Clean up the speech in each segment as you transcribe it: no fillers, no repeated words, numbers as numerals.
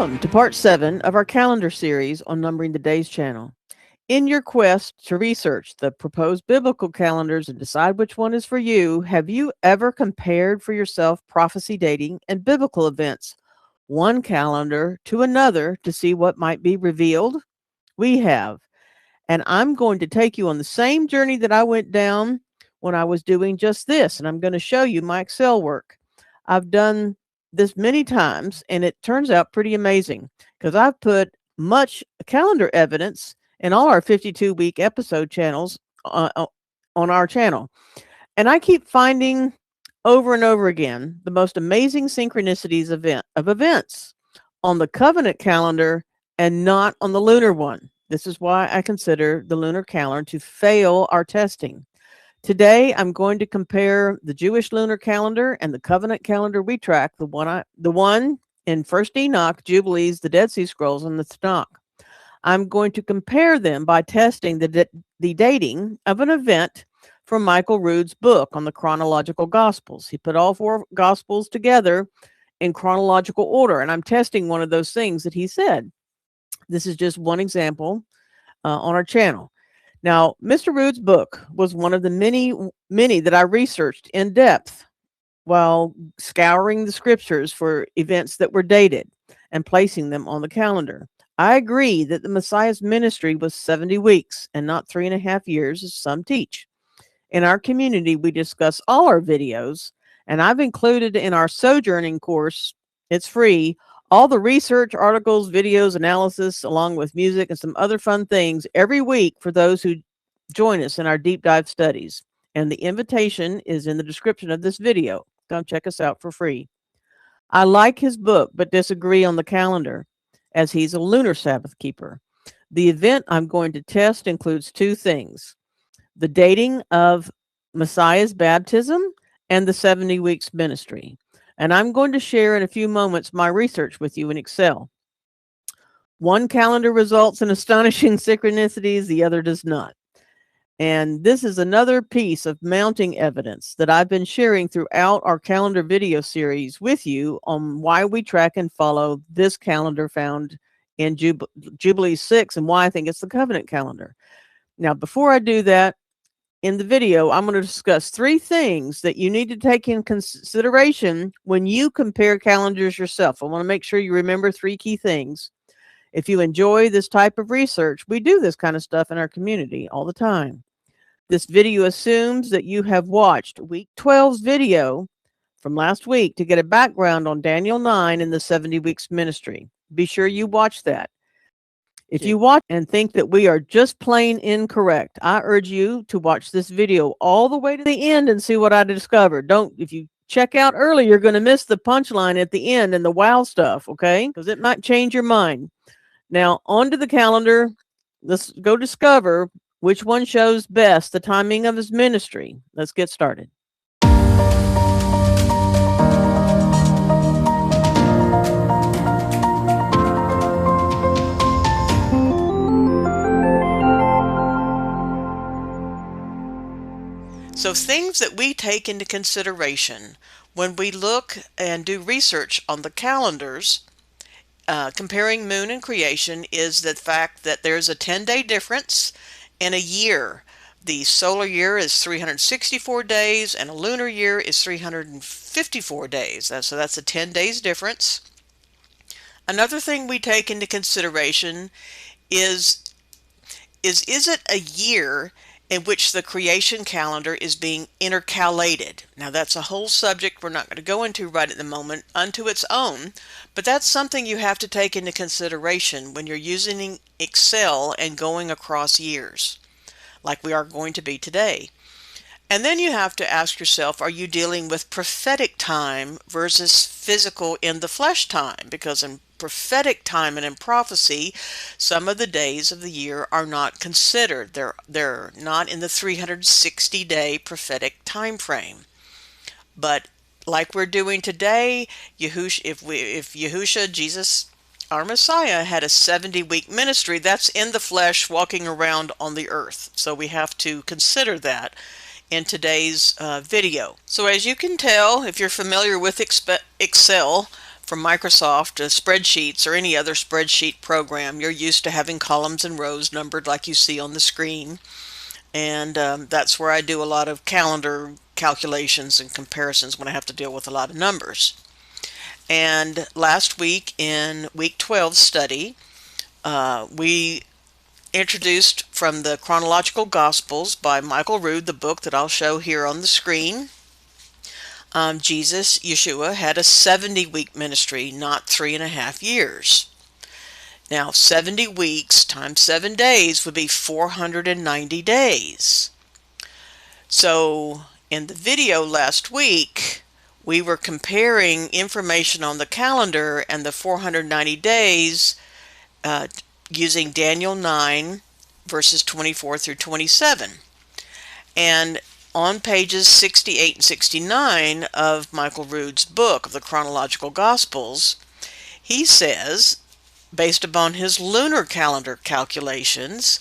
Welcome to part 7 of our calendar series on Numbering the Days channel. In your quest to research the proposed biblical calendars and decide which one is for you, have you ever compared for yourself prophecy dating and biblical events, one calendar to another, to see what might be revealed? We have. And I'm going to take you on the same journey that I went down when I was doing just this. And I'm going to show you my Excel work. I've done this many times, and it turns out pretty amazing because I've put much calendar evidence in all our 52-week episode channels on our channel. And I keep finding over and over again the most amazing synchronicities of events on the covenant calendar and not on the lunar one. This is why I consider the lunar calendar to fail our testing. Today, I'm going to compare the Jewish lunar calendar and the covenant calendar we track, the one in 1st Enoch, Jubilees, the Dead Sea Scrolls, and the Tanakh. I'm going to compare them by testing the dating of an event from Michael Rood's book on the Chronological Gospels. He put all 4 Gospels together in chronological order, and I'm testing one of those things that he said. This is just one example on our channel. Now, Mr. Rood's book was one of the many that I researched in depth while scouring the scriptures for events that were dated and placing them on the calendar. I agree that the Messiah's ministry was 70 weeks and not 3.5 years, as some teach. In our community, we discuss all our videos, and I've included in our sojourning course, it's free, all the research, articles, videos, analysis, along with music and some other fun things every week for those who join us in our deep dive studies. And the invitation is in the description of this video. Come check us out for free. I like his book, but disagree on the calendar, as he's a lunar Sabbath keeper. The event I'm going to test includes 2 things: the dating of Messiah's baptism and the 70 weeks ministry. And I'm going to share in a few moments my research with you in Excel. One calendar results in astonishing synchronicities, the other does not. And this is another piece of mounting evidence that I've been sharing throughout our calendar video series with you on why we track and follow this calendar found in Jubilees 6 and why I think it's the covenant calendar. Now, before I do that, in the video, I'm going to discuss 3 things that you need to take in consideration when you compare calendars yourself. I want to make sure you remember 3 key things. If you enjoy this type of research, we do this kind of stuff in our community all the time. This video assumes that you have watched week 12's video from last week to get a background on Daniel 9 and the 70 weeks ministry. Be sure you watch that. If you watch and think that we are just plain incorrect, I urge you to watch this video all the way to the end and see what I discovered. If you check out early, you're going to miss the punchline at the end and the wow stuff, okay? Because it might change your mind. Now, on to the calendar. Let's go discover which one shows best the timing of his ministry. Let's get started. So things that we take into consideration when we look and do research on the calendars, comparing moon and creation, is the fact that there's a 10-day difference in a year. The solar year is 364 days and a lunar year is 354 days. So that's a 10 days difference. Another thing we take into consideration is it a year in which the creation calendar is being intercalated? Now, that's a whole subject we're not going to go into right at the moment unto its own, but that's something you have to take into consideration when you're using Excel and going across years, like we are going to be today. And then you have to ask yourself, are you dealing with prophetic time versus physical in the flesh time? Because in prophetic time and in prophecy, some of the days of the year are not considered. They're not in the 360-day prophetic time frame. But like we're doing today, if Yeshua, Jesus, our Messiah, had a 70-week ministry, that's in the flesh walking around on the earth. So we have to consider that in today's video. So as you can tell, if you're familiar with Excel, from Microsoft spreadsheets or any other spreadsheet program, you're used to having columns and rows numbered like you see on the screen. And that's where I do a lot of calendar calculations and comparisons when I have to deal with a lot of numbers. And last week in week 12 study, we introduced from the Chronological Gospels by Michael Rood, the book that I'll show here on the screen. Jesus, Yeshua, had a 70-week ministry, not 3.5 years. Now, 70 weeks times 7 days would be 490 days. So, in the video last week, we were comparing information on the calendar and the 490 days using Daniel 9, verses 24 through 27. And on pages 68 and 69 of Michael Rood's book of the Chronological Gospels, he says, based upon his lunar calendar calculations,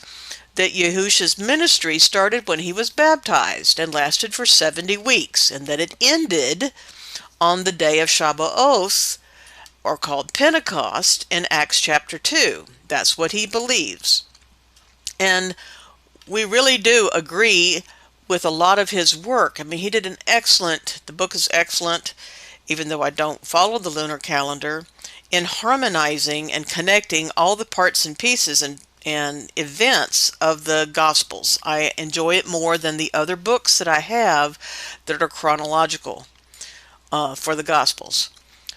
that Yahushua's ministry started when he was baptized and lasted for 70 weeks, and that it ended on the day of Shabbaoth, or called Pentecost, in Acts chapter 2. That's what he believes. And we really do agree with a lot of his work. I mean, he did the book is excellent, even though I don't follow the lunar calendar, in harmonizing and connecting all the parts and pieces and events of the Gospels. I enjoy it more than the other books that I have that are chronological for the Gospels.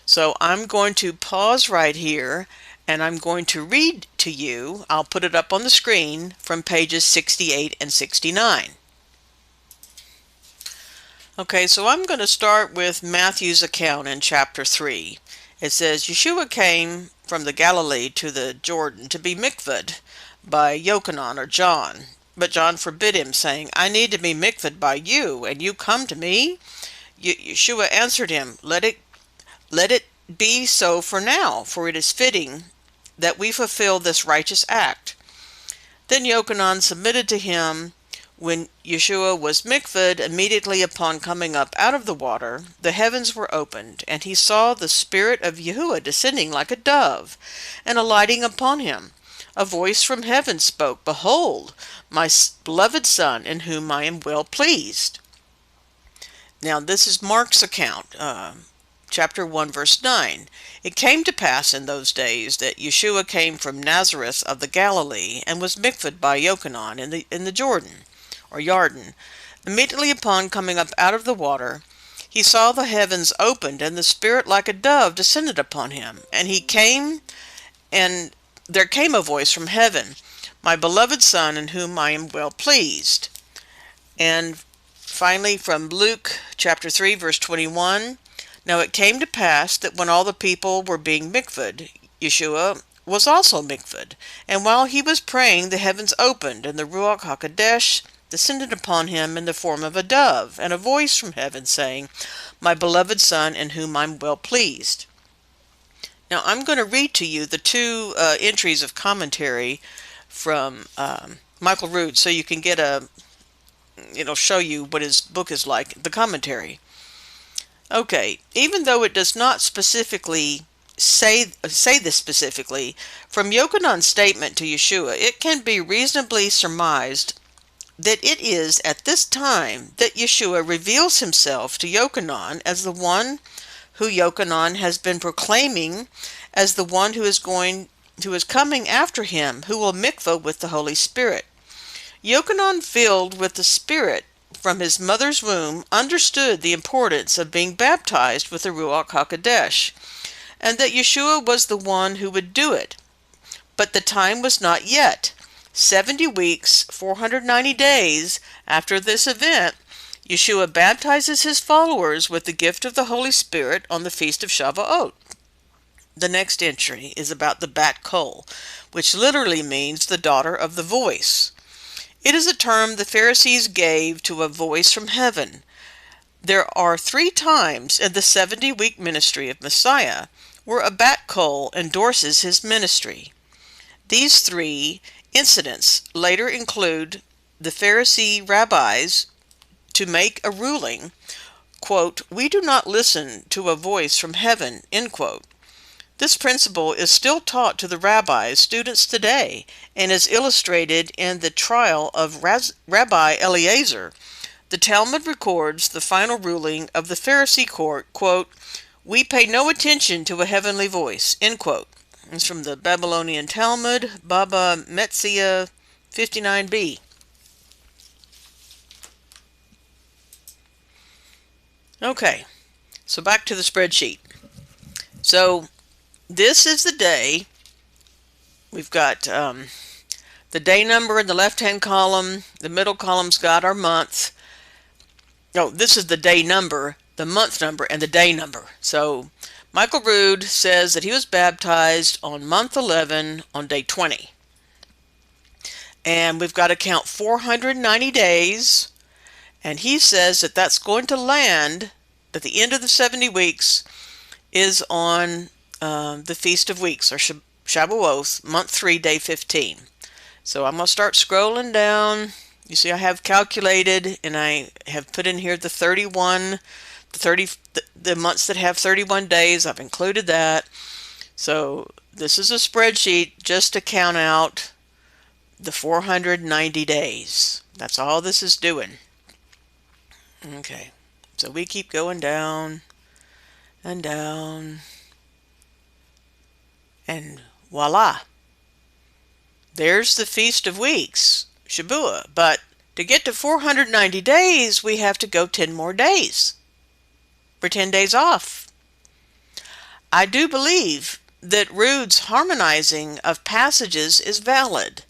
So I'm going to pause right here and I'm going to read to you, I'll put it up on the screen, from pages 68 and 69. Okay, so I'm going to start with Matthew's account in chapter 3. It says, Yeshua came from the Galilee to the Jordan to be mikvahed by Yochanan or John. But John forbid him, saying, I need to be mikvahed by you, and you come to me? Yeshua answered him, Let it be so for now, for it is fitting that we fulfill this righteous act. Then Yochanan submitted to him. When Yeshua was mikvahed, immediately upon coming up out of the water, the heavens were opened, and he saw the Spirit of Yahuwah descending like a dove, and alighting upon him. A voice from heaven spoke, Behold, my beloved Son, in whom I am well pleased. Now this is Mark's account, chapter 1, verse 9. It came to pass in those days that Yeshua came from Nazareth of the Galilee, and was mikvahed by Yochanan in the Jordan, or Yarden. Immediately upon coming up out of the water, he saw the heavens opened, and the Spirit like a dove descended upon him. And there came a voice from heaven, My beloved Son, in whom I am well pleased. And finally from Luke chapter 3, verse 21, Now it came to pass that when all the people were being mikvahed, Yeshua was also mikvahed. And while he was praying, the heavens opened, and the Ruach HaKodesh descended upon him in the form of a dove, and a voice from heaven saying, My beloved Son, in whom I'm well pleased. Now I'm going to read to you the two entries of commentary from Michael Rood, so you can get show you what his book is like, the commentary. Okay, even though it does not specifically say this specifically, from Yochanan's statement to Yeshua, it can be reasonably surmised that it is at this time that Yeshua reveals himself to Yochanan as the one who Yochanan has been proclaiming as the one who is coming after him, who will mikvah with the Holy Spirit. Yochanan, filled with the Spirit from his mother's womb, understood the importance of being baptized with the Ruach HaKodesh, and that Yeshua was the one who would do it. But the time was not yet. 70 weeks, 490 days after this event, Yeshua baptizes his followers with the gift of the Holy Spirit on the Feast of Shavuot. The next entry is about the bat kol, which literally means the daughter of the voice. It is a term the Pharisees gave to a voice from heaven. There are 3 times in the 70-week ministry of Messiah where a bat kol endorses his ministry. These 3 incidents later include the Pharisee rabbis to make a ruling, quote, We do not listen to a voice from heaven, end quote, This principle is still taught to the rabbis' students today and is illustrated in the trial of Rabbi Eliezer. The Talmud records the final ruling of the Pharisee court, quote, "We pay no attention to a heavenly voice," end quote. It's from the Babylonian Talmud, Baba Metzia 59b. Okay, so back to the spreadsheet. So this is the day. We've got the day number in the left-hand column. The middle column's got our month. Oh, this is the day number, the month number, and the day number. So Michael Rood says that he was baptized on month 11 on day 20. And we've got to count 490 days. And he says that that's going to land, that the end of the 70 weeks is on the Feast of Weeks, or Shavuot, month 3, day 15. So I'm going to start scrolling down. You see I have calculated, and I have put in here the 31, the months that have 31 days. I've included that. So this is a spreadsheet just to count out the 490 days. That's all this is doing. Okay, so we keep going down and down, and voila, there's the Feast of Weeks, Shavuot. But to get to 490 days, we have to go 10 more days. We're 10 days off. I do believe that Rood's harmonizing of passages is valid.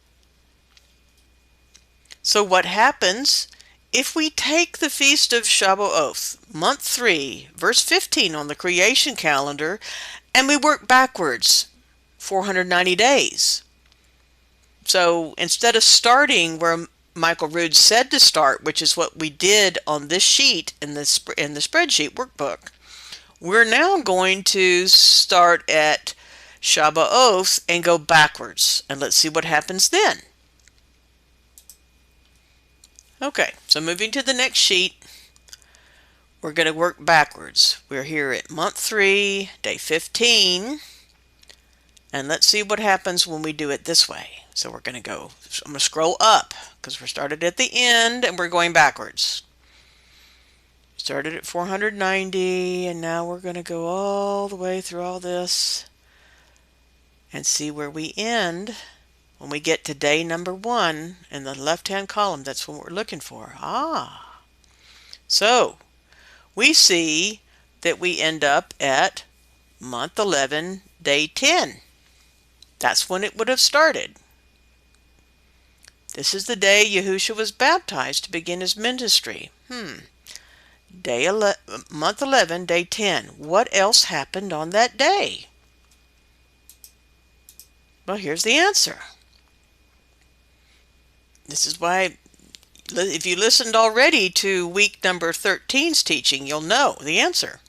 So what happens if we take the Feast of Shavuot, month 3, verse 15 on the creation calendar, and we work backwards 490 days? So instead of starting where Michael Rood said to start, which is what we did on this sheet in the spreadsheet workbook, we're now going to start at Shavuot and go backwards, and let's see what happens then. Okay, so moving to the next sheet, we're going to work backwards. We're here at month 3, day 15, and let's see what happens when we do it this way. So we're going to go, I'm going to scroll up because we're started at the end and we're going backwards. Started at 490, and now we're going to go all the way through all this and see where we end. When we get to day number 1 in the left-hand column, that's what we're looking for. So we see that we end up at month 11, day 10. That's when it would have started. This is the day Yeshua was baptized to begin his ministry. Month 11, day 10. What else happened on that day? Well, here's the answer. This is why, if you listened already to week number 13's teaching, you'll know the answer.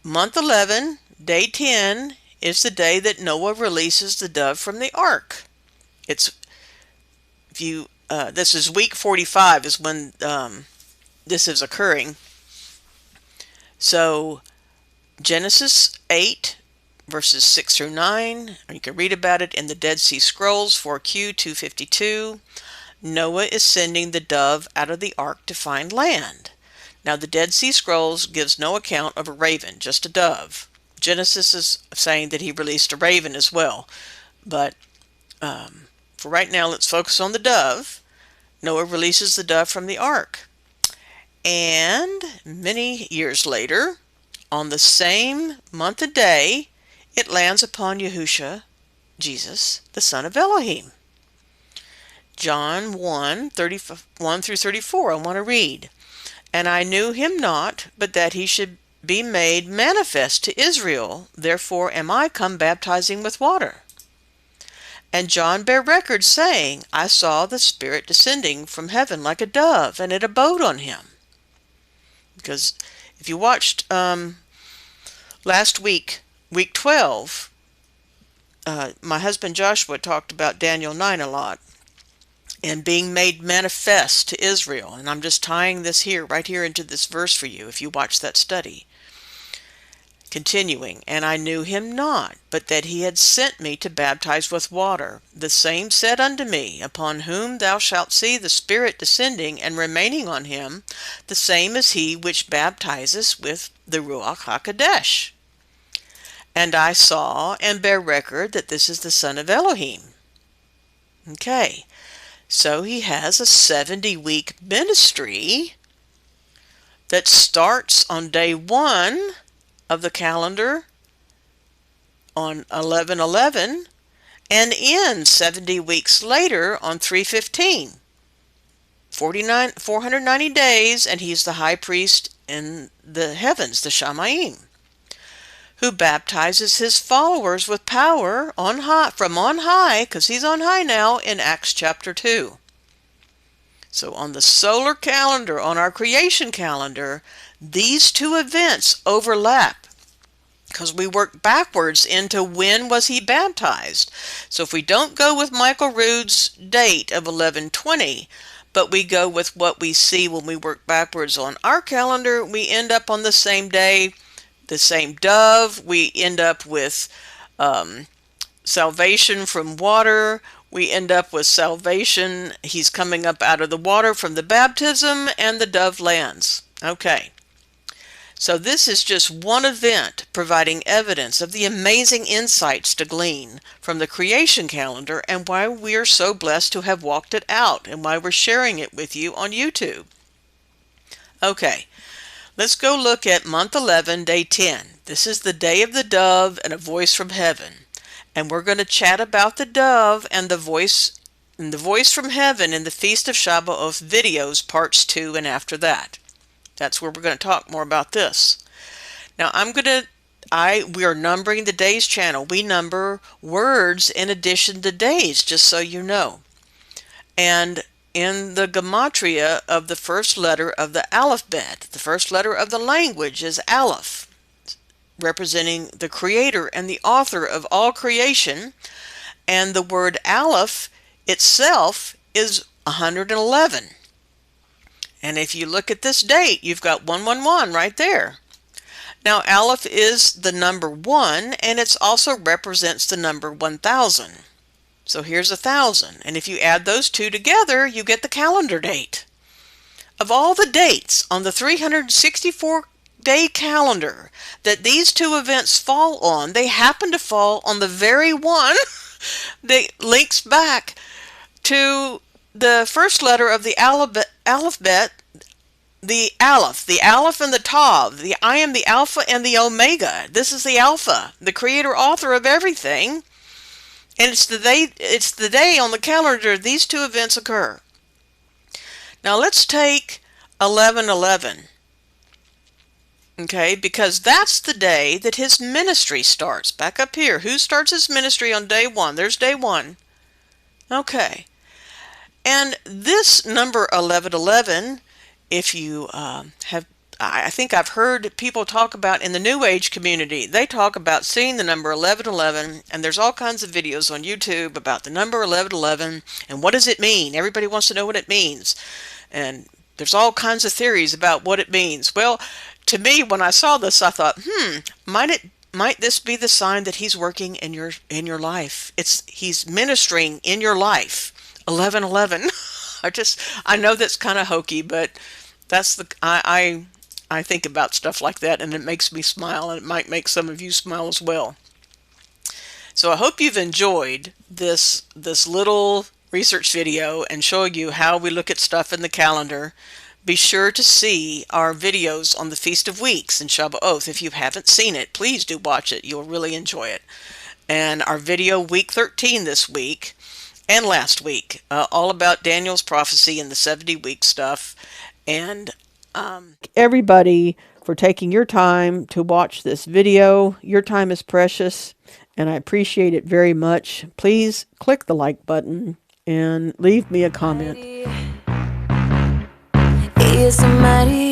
Month 11, day 10, is the day that Noah releases the dove from the ark. This is week 45 is when this is occurring. So Genesis 8, verses 6 through 9, you can read about it in the Dead Sea Scrolls 4Q 252. Noah is sending the dove out of the ark to find land. Now the Dead Sea Scrolls gives no account of a raven, just a dove. Genesis is saying that he released a raven as well. But for right now, let's focus on the dove. Noah releases the dove from the ark. And many years later, on the same month and day, it lands upon Yeshua, Jesus, the son of Elohim. John 1, 31 through 34, I want to read. "And I knew him not, but that he should be made manifest to Israel. Therefore am I come baptizing with water. And John bare record, saying, I saw the Spirit descending from heaven like a dove, and it abode on him." Because if you watched last week, week 12, my husband Joshua talked about Daniel 9 a lot, and being made manifest to Israel. And I'm just tying this here, right here into this verse for you, if you watch that study. Continuing, and I knew him not, but that he had sent me to baptize with water. The same said unto me, Upon whom thou shalt see the Spirit descending and remaining on him, the same is he which baptizes with the Ruach HaKodesh. And I saw and bear record that this is the Son of Elohim. Okay, so he has a 70-week ministry that starts on day 1 of the calendar on 11/11 and ends 70 weeks later on 3/15. 490 days, and he's the high priest in the heavens, the Shamayim, who baptizes his followers with power on high, from on high, because he's on high now in Acts chapter 2. So on the solar calendar, on our creation calendar, these two events overlap, because we work backwards into when was he baptized. So if we don't go with Michael Rood's date of 11/20, but we go with what we see when we work backwards on our calendar, we end up on the same day, the same dove. We end up with salvation from water. We end up with salvation. He's coming up out of the water from the baptism, and the dove lands. Okay. So this is just one event providing evidence of the amazing insights to glean from the creation calendar, and why we are so blessed to have walked it out, and why we're sharing it with you on YouTube. Okay, let's go look at month 11, day 10. This is the day of the dove and a voice from heaven. And we're going to chat about the dove and the voice from heaven in the Feast of Shavuot videos, parts 2 and after that. That's where we're going to talk more about this. Now we are numbering the days channel. We number words in addition to days, just so you know. And in the gematria of the first letter of the alphabet, the first letter of the language is Aleph, representing the creator and the author of all creation. And the word Aleph itself is 111. And if you look at this date, you've got 111 right there. Now, Aleph is the number 1, and it also represents the number 1000. So here's 1000. And if you add those two together, you get the calendar date. Of all the dates on the 364-day calendar that these two events fall on, they happen to fall on the very one that links back to the first letter of the alphabet, the Aleph and the Tav. I am the Alpha and the Omega. This is the Alpha, the creator author of everything. And it's the day on the calendar these two events occur. Now let's take 11/11. Okay, because that's the day that his ministry starts. Back up here. Who starts his ministry on day 1? There's day 1. Okay. And this number 11/11, if you I think I've heard people talk about in the New Age community, they talk about seeing the number 11/11, and there's all kinds of videos on YouTube about the number 11/11 and what does it mean. Everybody wants to know what it means, and there's all kinds of theories about what it means. Well, to me, when I saw this, I thought, might this be the sign that he's working in your life? He's ministering in your life. 11/11. I know that's kind of hokey, but that's I think about stuff like that, and it makes me smile, and it might make some of you smile as well. So I hope you've enjoyed this little research video and showing you how we look at stuff in the calendar. Be sure to see our videos on the Feast of Weeks and Shavuot. If you haven't seen it, please do watch it. You'll really enjoy it. And our video week 13 this week and last week, all about Daniel's prophecy and the 70-week stuff. And everybody for taking your time to watch this video. Your time is precious, and I appreciate it very much. Please click the like button and leave me a comment. He is somebody